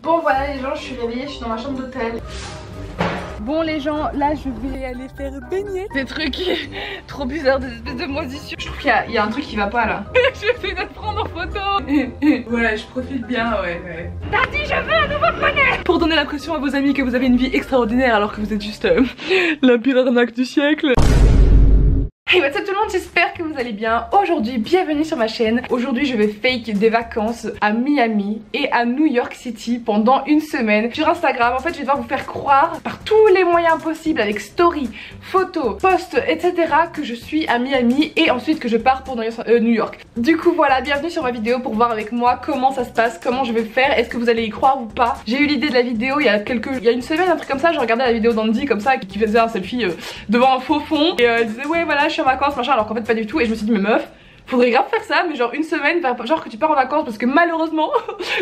Bon voilà les gens, je suis réveillée, je suis dans ma chambre d'hôtel. Bon les gens, là je vais aller faire baigner. Des trucs trop bizarres, des espèces de moisissures. Je trouve qu'il y a un truc qui va pas là. Je fais de prendre en photo. Ouais, je profite bien, ouais. T'as dit je veux un nouveau poney. Pour donner l'impression à vos amis que vous avez une vie extraordinaire alors que vous êtes juste la pire arnaque du siècle. Hey what's up tout le monde, j'espère que vous allez bien. Aujourd'hui, bienvenue sur ma chaîne. Aujourd'hui je vais fake des vacances à Miami et à New York City pendant une semaine sur Instagram. En fait je vais devoir vous faire croire par tous les moyens possibles, avec story, photos, posts, etc, que je suis à Miami et ensuite que je pars pour New York. Du coup voilà, bienvenue sur ma vidéo pour voir avec moi comment ça se passe, comment je vais faire, est-ce que vous allez y croire ou pas. J'ai eu l'idée de la vidéo il y a une semaine, un truc comme ça. Je regardais la vidéo d'Andy comme ça qui faisait un selfie devant un faux fond et elle disait ouais voilà je suis en vacances machin, alors qu'en fait pas du tout. Et je me suis dit mais meuf, faudrait grave faire ça, mais genre une semaine, genre que tu pars en vacances, parce que malheureusement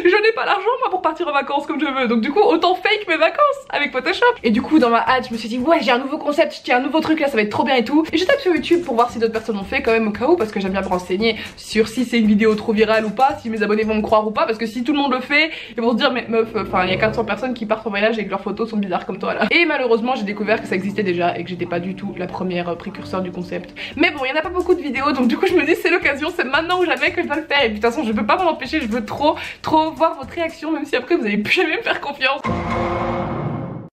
je n'ai pas l'argent moi pour partir en vacances comme je veux, donc du coup autant fake mes vacances avec Photoshop. Et du coup dans ma hâte je me suis dit ouais j'ai un nouveau concept, j'ai un nouveau truc là, ça va être trop bien et tout. Et je tape sur YouTube pour voir si d'autres personnes l'ont fait quand même au cas où, parce que j'aime bien me renseigner sur si c'est une vidéo trop virale ou pas, si mes abonnés vont me croire ou pas, parce que si tout le monde le fait ils vont se dire mais meuf, enfin il y a 400 personnes qui partent en voyage et que leurs photos sont bizarres comme toi là. Et malheureusement j'ai découvert que ça existait déjà et que j'étais pas du tout la première précurseur du concept. Mais bon il y en a pas beaucoup de vidéos, donc du coup je me dis c'est l'occasion, c'est maintenant ou jamais que je dois le faire. Et puis de toute façon je peux pas m'en empêcher, je veux trop voir votre réaction, même si après vous allez plus jamais me faire confiance.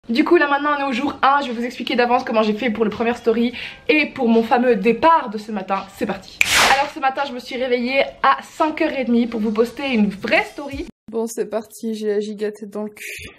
Du coup là maintenant on est au jour 1, je vais vous expliquer d'avance comment j'ai fait pour le premier story et pour mon fameux départ de ce matin. C'est parti. Alors ce matin je me suis réveillée à 5h30 pour vous poster une vraie story. Bon c'est parti, j'ai la gigatête dans le cul.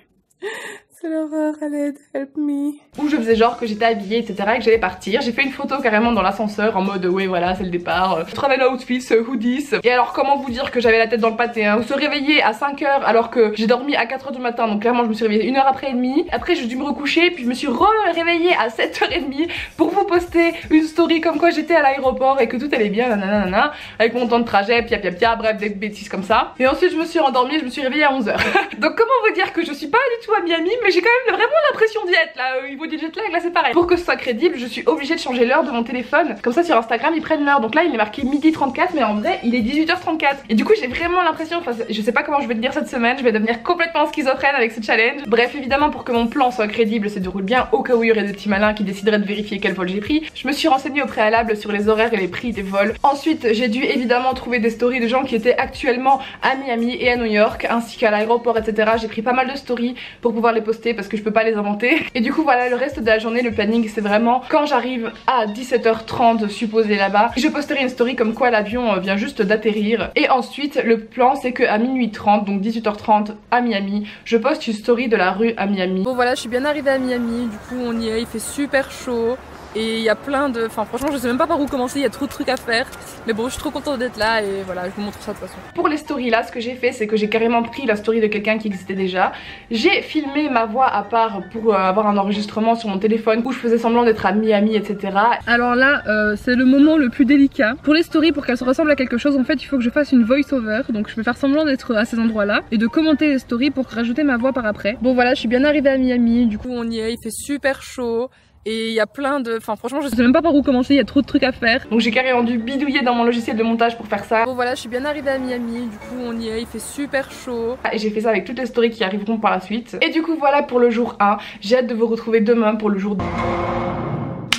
C'est l'horreur, à l'aide, help me. Où je faisais genre que j'étais habillée etc et que j'allais partir. J'ai fait une photo carrément dans l'ascenseur en mode ouais voilà c'est le départ, travel outfits, hoodies. Et alors comment vous dire que j'avais la tête dans le pâté hein. Se réveiller à 5h alors que j'ai dormi à 4h du matin, donc clairement je me suis réveillée 1h après et demie. Après j'ai dû me recoucher, puis je me suis réveillée à 7h30 pour vous poster une story comme quoi j'étais à l'aéroport et que tout allait bien nanana, avec mon temps de trajet, pia, bref des bêtises comme ça. Et ensuite je me suis rendormie, je me suis réveillée à 11h. Donc comment vous dire que je suis pas du tout à Miami, mais j'ai quand même vraiment l'impression d'y être là, au niveau du jet lag là c'est pareil. Pour que ce soit crédible je suis obligée de changer l'heure de mon téléphone, comme ça sur Instagram ils prennent l'heure. Donc là il est marqué midi 34 mais en vrai il est 18h34. Et du coup j'ai vraiment l'impression, enfin je sais pas comment je vais le dire cette semaine, je vais devenir complètement schizophrène avec ce challenge. Bref évidemment pour que mon plan soit crédible, se déroule bien, au cas où il y aurait des petits malins qui décideraient de vérifier quel vol j'ai pris, je me suis renseignée au préalable sur les horaires et les prix des vols. Ensuite j'ai dû évidemment trouver des stories de gens qui étaient actuellement à Miami et à New York ainsi qu'à l'aéroport etc. J'ai pris pas mal de stories pour pouvoir les poster parce que je peux pas les inventer. Et du coup voilà le reste de la journée, le planning c'est vraiment quand j'arrive à 17h30 supposé là-bas, je posterai une story comme quoi l'avion vient juste d'atterrir. Et ensuite le plan c'est que à minuit 30, donc 18h30 à Miami, je poste une story de la rue à Miami. Bon voilà je suis bien arrivée à Miami, du coup on y est, il fait super chaud. Et il y a plein de... Enfin franchement je sais même pas par où commencer, il y a trop de trucs à faire. Mais bon je suis trop contente d'être là et voilà je vous montre ça de toute façon. Pour les stories là ce que j'ai fait c'est que j'ai carrément pris la story de quelqu'un qui existait déjà. J'ai filmé ma voix à part pour avoir un enregistrement sur mon téléphone où je faisais semblant d'être à Miami etc. Alors là c'est le moment le plus délicat. Pour les stories, pour qu'elles se ressemblent à quelque chose en fait il faut que je fasse une voice over. Donc je vais faire semblant d'être à ces endroits là et de commenter les stories pour rajouter ma voix par après. Bon voilà je suis bien arrivée à Miami, du coup on y est, il fait super chaud. Et il y a plein de... Enfin franchement je sais même pas par où commencer, il y a trop de trucs à faire. Donc j'ai carrément dû bidouiller dans mon logiciel de montage pour faire ça. Bon voilà je suis bien arrivée à Miami, du coup on y est, il fait super chaud. Et j'ai fait ça avec toutes les stories qui arriveront par la suite. Et du coup voilà pour le jour 1, j'ai hâte de vous retrouver demain pour le jour 2.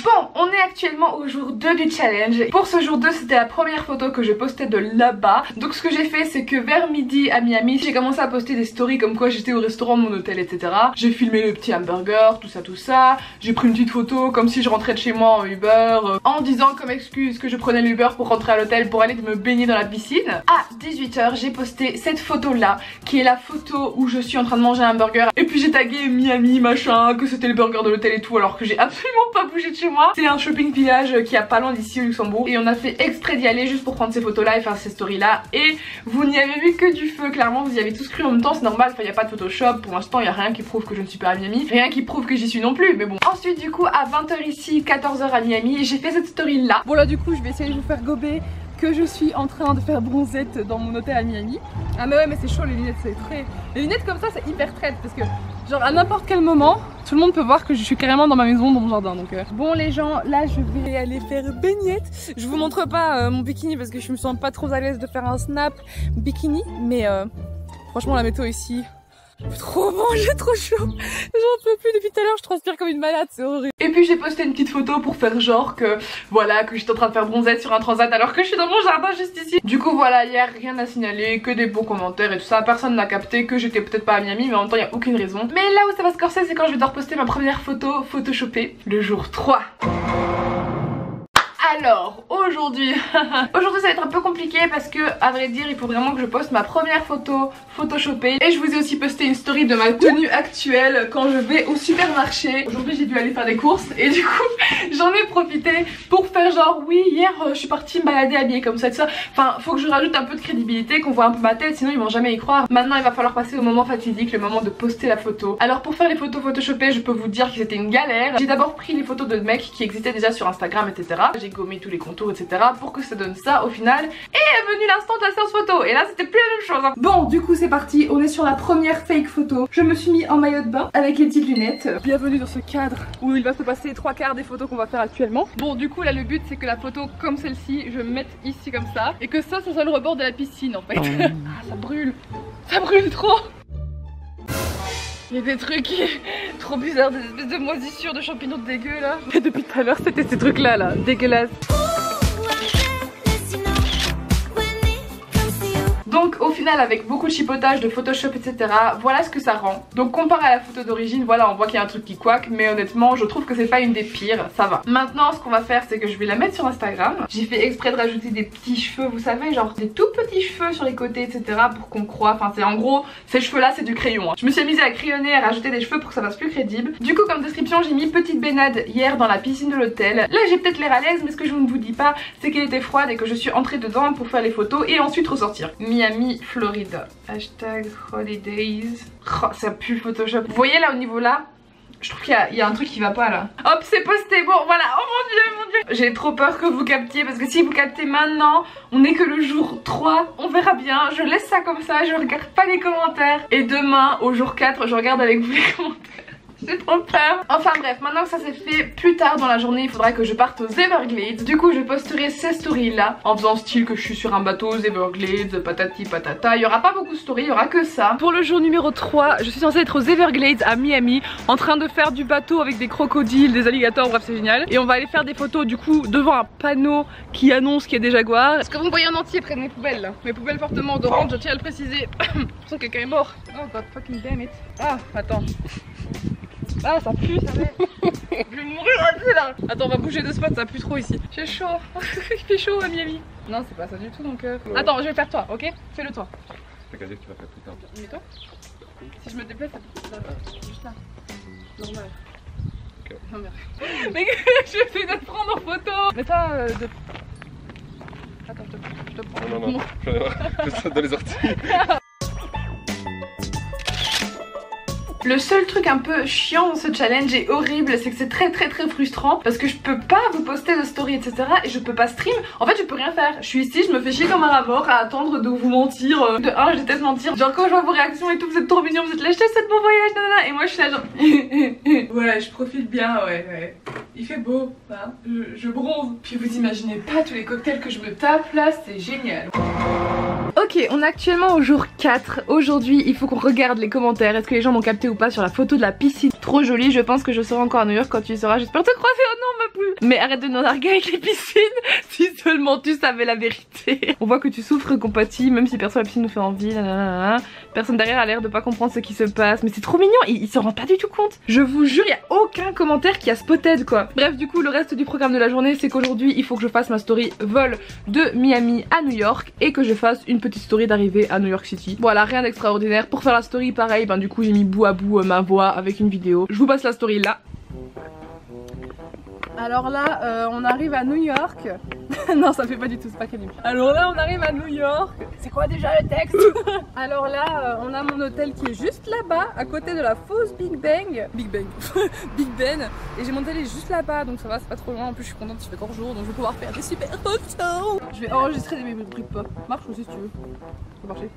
Bon, on est actuellement au jour 2 du challenge. Pour ce jour 2, c'était la première photo que je postais de là-bas. Donc ce que j'ai fait, c'est que vers midi à Miami, j'ai commencé à poster des stories comme quoi j'étais au restaurant de mon hôtel, etc. J'ai filmé le petit hamburger, tout ça. J'ai pris une petite photo comme si je rentrais de chez moi en Uber, en disant comme excuse que je prenais l'Uber pour rentrer à l'hôtel pour aller me baigner dans la piscine. À 18h, j'ai posté cette photo-là, qui est la photo où je suis en train de manger un burger. Et puis j'ai tagué Miami, machin, que c'était le burger de l'hôtel et tout, alors que j'ai absolument pas bougé de chez moi. C'est un shopping village qui a pas loin d'ici au Luxembourg et on a fait exprès d'y aller juste pour prendre ces photos là et faire ces stories là. Et vous n'y avez vu que du feu, clairement vous y avez tous cru en même temps, c'est normal, il n'y a pas de Photoshop pour l'instant, il n'y a rien qui prouve que je ne suis pas à Miami, rien qui prouve que j'y suis non plus, mais bon. Ensuite du coup à 20h ici, 14h à Miami, j'ai fait cette story là. Bon là du coup je vais essayer de vous faire gober que je suis en train de faire bronzette dans mon hôtel à Miami. Ah mais ouais mais c'est chaud les lunettes, c'est très... Les lunettes comme ça c'est hyper traite parce que genre à n'importe quel moment tout le monde peut voir que je suis carrément dans ma maison, dans mon jardin donc Bon les gens, là je vais aller faire baignette. Je vous montre pas mon bikini parce que je me sens pas trop à l'aise de faire un snap bikini. Mais franchement la météo ici Il fait trop bon, j'ai trop chaud. J'en peux plus depuis tout à l'heure, je transpire comme une malade, c'est horrible. Et puis j'ai posté une petite photo pour faire genre que voilà, que j'étais en train de faire bronzette sur un transat alors que je suis dans mon jardin juste ici. Du coup voilà, hier rien à signaler, que des bons commentaires et tout ça. Personne n'a capté que j'étais peut-être pas à Miami, mais en même temps il y a aucune raison. Mais là où ça va se corser, c'est quand je vais devoir poster ma première photo photoshopée le jour 3. Alors aujourd'hui aujourd'hui ça va être un peu compliqué parce que à vrai dire il faut vraiment que je poste ma première photo photoshopée. Et je vous ai aussi posté une story de ma tenue actuelle quand je vais au supermarché. Aujourd'hui j'ai dû aller faire des courses et du coup j'en ai profité pour faire genre oui hier je suis partie me balader habillée comme ça, tout ça. Enfin faut que je rajoute un peu de crédibilité, qu'on voit un peu ma tête, sinon ils vont jamais y croire. Maintenant il va falloir passer au moment fatidique, le moment de poster la photo. Alors pour faire les photos photoshopées je peux vous dire que c'était une galère. J'ai d'abord pris les photos de mecs qui existaient déjà sur Instagram etc. J'ai gommé tous les contours etc. pour que ça donne ça au final. Et est venu l'instant de la séance photo et là c'était plus la même chose hein. Bon du coup c'est parti, on est sur la première fake photo. Je me suis mis en maillot de bain avec les petites lunettes. Bienvenue dans ce cadre où il va se passer les 3/4 des photos qu'on va faire actuellement. Bon du coup là le but c'est que la photo comme celle-ci je me mette ici comme ça et que ça soit le rebord de la piscine en fait. Ah ça brûle trop. Il y a des trucs trop bizarres, des espèces de moisissures de champignons dégueux là. Et depuis tout à l'heure c'était ces trucs là dégueulasses. Donc au final avec beaucoup de chipotage, de Photoshop etc, voilà ce que ça rend. Donc comparé à la photo d'origine, voilà on voit qu'il y a un truc qui couac, mais honnêtement je trouve que c'est pas une des pires, ça va. Maintenant ce qu'on va faire c'est que je vais la mettre sur Instagram. J'ai fait exprès de rajouter des petits cheveux, vous savez, genre des tout petits cheveux sur les côtés etc pour qu'on croie, enfin c'est en gros ces cheveux là c'est du crayon hein. Je me suis amusée à crayonner, à rajouter des cheveux pour que ça fasse plus crédible. Du coup comme description j'ai mis petite baignade hier dans la piscine de l'hôtel. Là j'ai peut-être l'air à l'aise mais ce que je ne vous dis pas c'est qu'elle était froide et que je suis entrée dedans pour faire les photos et ensuite ressortir. Miami, Florida. Hashtag holidays. Oh, ça pue Photoshop. Vous voyez là au niveau là, je trouve qu'il y a un truc qui va pas là. Hop c'est posté, bon voilà, oh mon dieu. J'ai trop peur que vous captiez parce que si vous captez maintenant, on n'est que le jour 3, on verra bien. Je laisse ça comme ça, je regarde pas les commentaires. Et demain au jour 4, je regarde avec vous les commentaires. J'ai trop peur. Enfin bref, maintenant que ça s'est fait, plus tard dans la journée il faudra que je parte aux Everglades. Du coup je posterai ces stories là en faisant style que je suis sur un bateau aux Everglades, patati patata. Il y aura pas beaucoup de stories, il y aura que ça. Pour le jour numéro 3, je suis censée être aux Everglades à Miami en train de faire du bateau avec des crocodiles, des alligators, bref c'est génial. Et on va aller faire des photos du coup devant un panneau qui annonce qu'il y a des jaguars. Est-ce que vous me voyez en entier près de mes poubelles là? Mes poubelles fortement odorantes, je tiens à le préciser. Je quelqu'un est mort. Oh god fucking damn it. Ah attends. Ah ça pue ça va. Je vais mourir là. Attends on va bouger de spot, ça pue trop ici. J'ai chaud. Il fait chaud à Miami. Non c'est pas ça du tout donc Attends je vais faire toi, ok? Fais-le toi. T'as qu'à dire que tu vas faire plus tard. Mais toi? Si je me déplace ça va juste là. Normal. Ok. Non mais mais je vais essayer de te prendre en photo. Mais toi de... Attends je te prends. Non j'en ai marre. Je saute dans les orties. Le seul truc un peu chiant dans ce challenge et horrible, c'est que c'est très frustrant parce que je peux pas vous poster de story etc et je peux pas stream. En fait je peux rien faire, je suis ici, je me fais chier comme un rat mort à attendre de vous mentir. De un je déteste mentir, genre quand je vois vos réactions et tout vous êtes trop mignons, vous êtes là je te souhaite bon voyage nanana. Et moi je suis là genre ouais je profite bien ouais. Il fait beau hein, je bronze. Puis vous imaginez pas tous les cocktails que je me tape là, c'est génial. Ok, on est actuellement au jour 4. Aujourd'hui, il faut qu'on regarde les commentaires. Est-ce que les gens m'ont capté ou pas sur la photo de la piscine? Trop jolie, je pense que je serai encore à New York quand tu y seras. J'espère te croiser, oh non ma poule. Mais arrête de nous narguer avec les piscines. Si seulement tu savais la vérité. On voit que tu souffres, compatis, même si personne à la piscine nous fait envie. Nanana. Personne derrière a l'air de pas comprendre ce qui se passe. Mais c'est trop mignon, il se rend pas du tout compte. Je vous jure, il y a aucun commentaire qui a spotted quoi. Bref, du coup, le reste du programme de la journée, c'est qu'aujourd'hui, il faut que je fasse ma story vol de Miami à New York et que je fasse une petite story d'arrivée à New York City. Voilà, rien d'extraordinaire. Pour faire la story, pareil, ben du coup j'ai mis bout à bout ma voix avec une vidéo. Je vous passe la story là. Alors là, on arrive à New York. Non, ça fait pas du tout, c'est pas crédible. Alors là, on arrive à New York. C'est quoi déjà le texte? Alors là, on a mon hôtel qui est juste là-bas, à côté de la fosse Big Ben. Big Ben. Et j'ai mon hôtel est juste là-bas, donc ça va, c'est pas trop loin. En plus, je suis contente, il fait encore jour, donc je vais pouvoir faire des super photos. Je vais enregistrer des bruits de pas. Marche aussi si tu veux. Ça va marcher.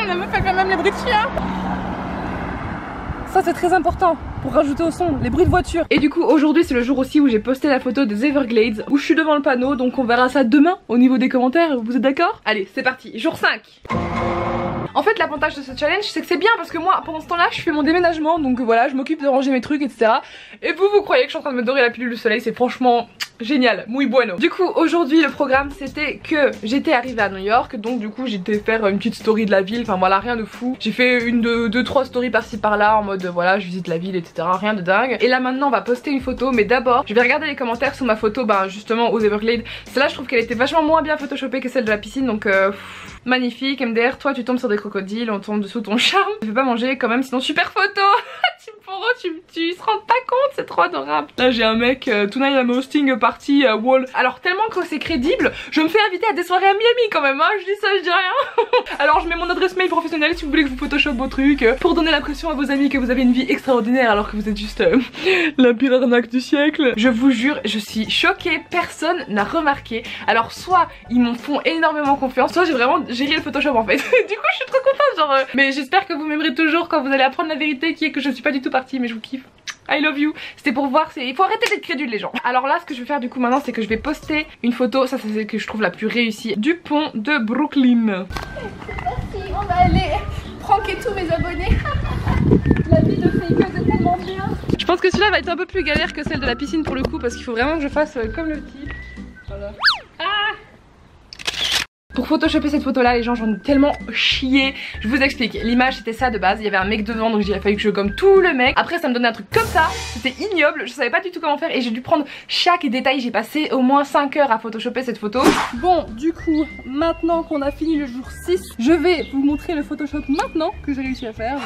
La meuf fait quand même les bruits de chien. Ça c'est très important. pour rajouter au son les bruits de voiture. Et du coup aujourd'hui c'est le jour aussi où j'ai posté la photo des Everglades où je suis devant le panneau, donc on verra ça demain au niveau des commentaires, vous êtes d'accord? Allez c'est parti, jour 5. En fait l'avantage de ce challenge c'est que c'est bien parce que moi pendant ce temps là je fais mon déménagement, donc voilà je m'occupe de ranger mes trucs etc. Et vous croyez que je suis en train de me dorer la pilule du soleil, c'est franchement génial, muy bueno. Du coup aujourd'hui le programme c'était que j'étais arrivée à New York, donc du coup j'étais faire une petite story de la ville, enfin voilà rien de fou. J'ai fait deux, trois stories par-ci par-là en mode voilà je visite la ville etc, rien de dingue. Et là maintenant on va poster une photo, mais d'abord je vais regarder les commentaires sous ma photo justement aux Everglades. Celle-là je trouve qu'elle était vachement moins bien photoshopée que celle de la piscine, donc magnifique. MDR, toi tu tombes sur des crocodiles, on tombe dessous ton charme. Je vais pas manger quand même sinon super photo. Team Poro, tu se rends pas compte, c'est trop adorable. Là j'ai un mec, tonight I'm hosting party wall. Alors tellement que c'est crédible, je me fais inviter à des soirées à Miami quand même, hein. Je dis ça, je dis rien. Alors je mets mon adresse mail professionnelle si vous voulez que je vous photoshop vos trucs, pour donner l'impression à vos amis que vous avez une vie extraordinaire alors que vous êtes juste la pire arnaque du siècle. Je vous jure, je suis choquée, personne n'a remarqué. Alors soit ils m'en font énormément confiance, soit j'ai vraiment géré le Photoshop en fait. Du coup je suis trop contente genre mais j'espère que vous m'aimerez toujours quand vous allez apprendre la vérité qui est que je suis pas du tout partie, mais je vous kiffe. I love you. C'était pour voir, il faut arrêter d'être crédule les gens. Alors là ce que je vais faire du coup maintenant c'est que je vais poster une photo, ça c'est celle que je trouve la plus réussie, du pont de Brooklyn. C'est parti, on va aller pranker tous mes abonnés. La vie de fakeuse est tellement bien. Je pense que celui-là va être un peu plus galère que celle de la piscine pour le coup, parce qu'il faut vraiment que je fasse comme le petit. Voilà. Pour photoshopper cette photo là les gens j'en ai tellement chié. Je vous explique, l'image c'était ça de base, il y avait un mec devant donc il a fallu que je gomme tout le mec. Après ça me donnait un truc comme ça, c'était ignoble, je savais pas du tout comment faire et j'ai dû prendre chaque détail. J'ai passé au moins 5 heures à photoshopper cette photo. Bon du coup maintenant qu'on a fini le jour 6, je vais vous montrer le photoshop maintenant que j'ai réussi à faire.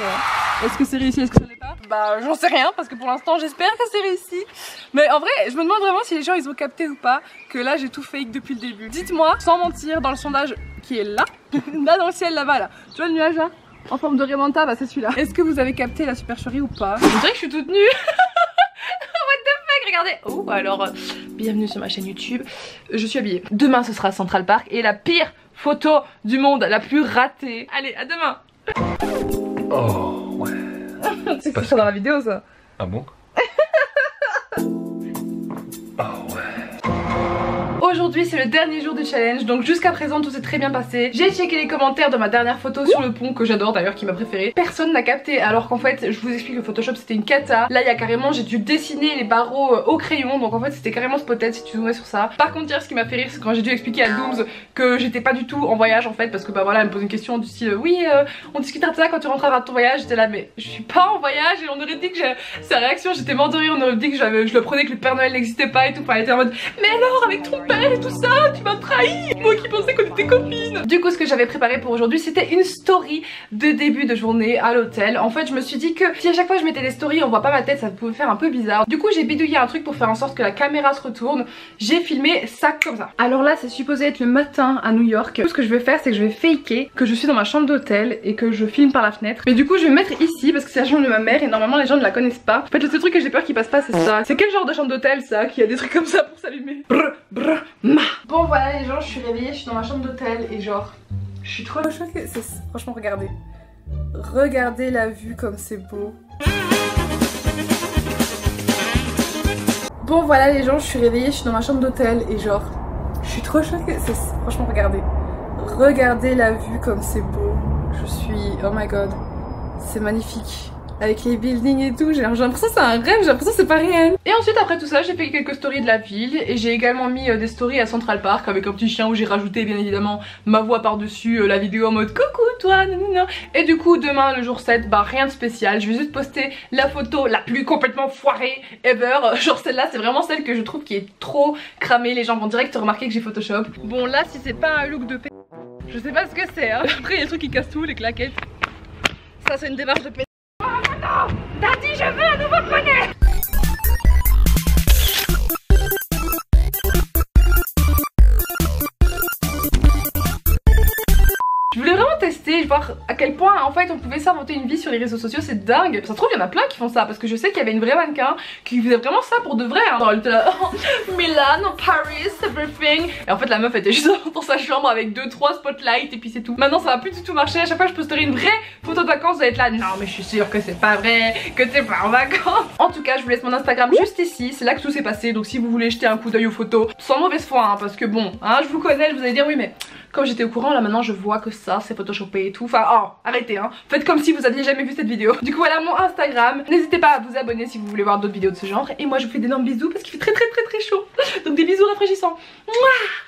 Est-ce que c'est réussi, est-ce que ça l'est pas? Bah j'en sais rien parce que pour l'instant j'espère que c'est réussi. Mais en vrai je me demande vraiment si les gens ils ont capté ou pas que là j'ai tout fake depuis le début. Dites-moi sans mentir dans le sondage qui est là, là dans le ciel là-bas là. Tu vois le nuage là en forme de Raymanta, bah c'est celui-là. Est-ce que vous avez capté la supercherie ou pas? Je dirais que je suis toute nue. What the fuck, regardez. Oh alors bienvenue sur ma chaîne YouTube. Je suis habillée. Demain ce sera Central Park et la pire photo du monde, la plus ratée. Allez à demain. Oh ouais. C'est que ça dans la vidéo ça. Ah bon? Oh ouais. Aujourd'hui c'est le dernier jour du challenge, donc jusqu'à présent tout s'est très bien passé. J'ai checké les commentaires de ma dernière photo sur le pont que j'adore d'ailleurs, qui m'a préférée. Personne n'a capté alors qu'en fait je vous explique le Photoshop c'était une cata. Là il y a carrément j'ai dû dessiner les barreaux au crayon, donc en fait c'était carrément spotted si tu zoomais sur ça. Par contre hier ce qui m'a fait rire c'est quand j'ai dû expliquer à Dooms que j'étais pas du tout en voyage en fait, parce que bah voilà elle me pose une question du style oui on discutera de ça quand tu rentreras de ton voyage. J'étais là mais je suis pas en voyage, et on aurait dit que sa réaction j'étais morte de rire, on aurait dit que je le prenais que le Père Noël n'existait pas et tout. Enfin elle était en mode mais alors avec ton père et tout ça tu m'as trahi, moi qui pensais qu'on était copines. Du coup ce que j'avais préparé pour aujourd'hui c'était une story de début de journée à l'hôtel. En fait je me suis dit que si à chaque fois je mettais des stories on voit pas ma tête ça pouvait faire un peu bizarre. Du coup j'ai bidouillé un truc pour faire en sorte que la caméra se retourne. J'ai filmé ça comme ça. Alors là c'est supposé être le matin à New York. Tout ce que je vais faire c'est que je vais faker que je suis dans ma chambre d'hôtel et que je filme par la fenêtre. Mais du coup je vais me mettre ici parce que c'est la chambre de ma mère et normalement les gens ne la connaissent pas. En fait le seul truc que j'ai peur qu'il passe pas c'est ça. C'est quel genre de chambre d'hôtel ça qui a des trucs comme ça pour s'allumer? Bon voilà les gens, je suis réveillée, je suis dans ma chambre d'hôtel et genre je suis trop choquée. Franchement regardez. Regardez la vue comme c'est beau. Bon voilà les gens, je suis réveillée, je suis dans ma chambre d'hôtel et genre je suis trop choquée. Franchement regardez. Regardez la vue comme c'est beau. Je suis... oh my god. C'est magnifique. Avec les buildings et tout, j'ai l'impression que c'est un rêve, j'ai l'impression que c'est pas réel. Et ensuite après tout ça j'ai fait quelques stories de la ville. Et j'ai également mis des stories à Central Park avec un petit chien où j'ai rajouté bien évidemment ma voix par dessus la vidéo en mode coucou toi nanana. Et du coup demain le jour 7 bah rien de spécial. Je vais juste poster la photo la plus complètement foirée ever. Genre celle-là c'est vraiment celle que je trouve qui est trop cramée. Les gens vont direct remarquer que j'ai Photoshop. Bon là si c'est pas un look de p... je sais pas ce que c'est hein. Après il y a des trucs qui cassent tout, les claquettes. Ça c'est une démarche de p... Daddy, je veux un nouveau poney. Je voulais vraiment tester tester, voir à quel point en fait on pouvait s'inventer une vie sur les réseaux sociaux, c'est dingue. Ça se trouve il y en a plein qui font ça, parce que je sais qu'il y avait une vraie mannequin qui faisait vraiment ça pour de vrai hein. Elle était là, oh, Milan, Paris, everything. Et en fait la meuf était juste dans sa chambre avec 2-3 spotlights et puis c'est tout. Maintenant ça va plus du tout marcher, à chaque fois que je posterai une vraie photo de vacances vous allez être là, non mais je suis sûre que c'est pas vrai, que t'es pas en vacances. En tout cas je vous laisse mon Instagram juste ici, c'est là que tout s'est passé, donc si vous voulez jeter un coup d'œil aux photos, sans mauvaise foi hein, parce que bon, hein, je vous connais, vous allez dire oui mais comme j'étais au courant là maintenant je vois que ça c'est photoshopé et tout, enfin oh arrêtez hein, faites comme si vous aviez jamais vu cette vidéo. Du coup voilà mon Instagram, n'hésitez pas à vous abonner si vous voulez voir d'autres vidéos de ce genre et moi je vous fais d'énormes bisous parce qu'il fait très chaud, donc des bisous rafraîchissants. Mouah.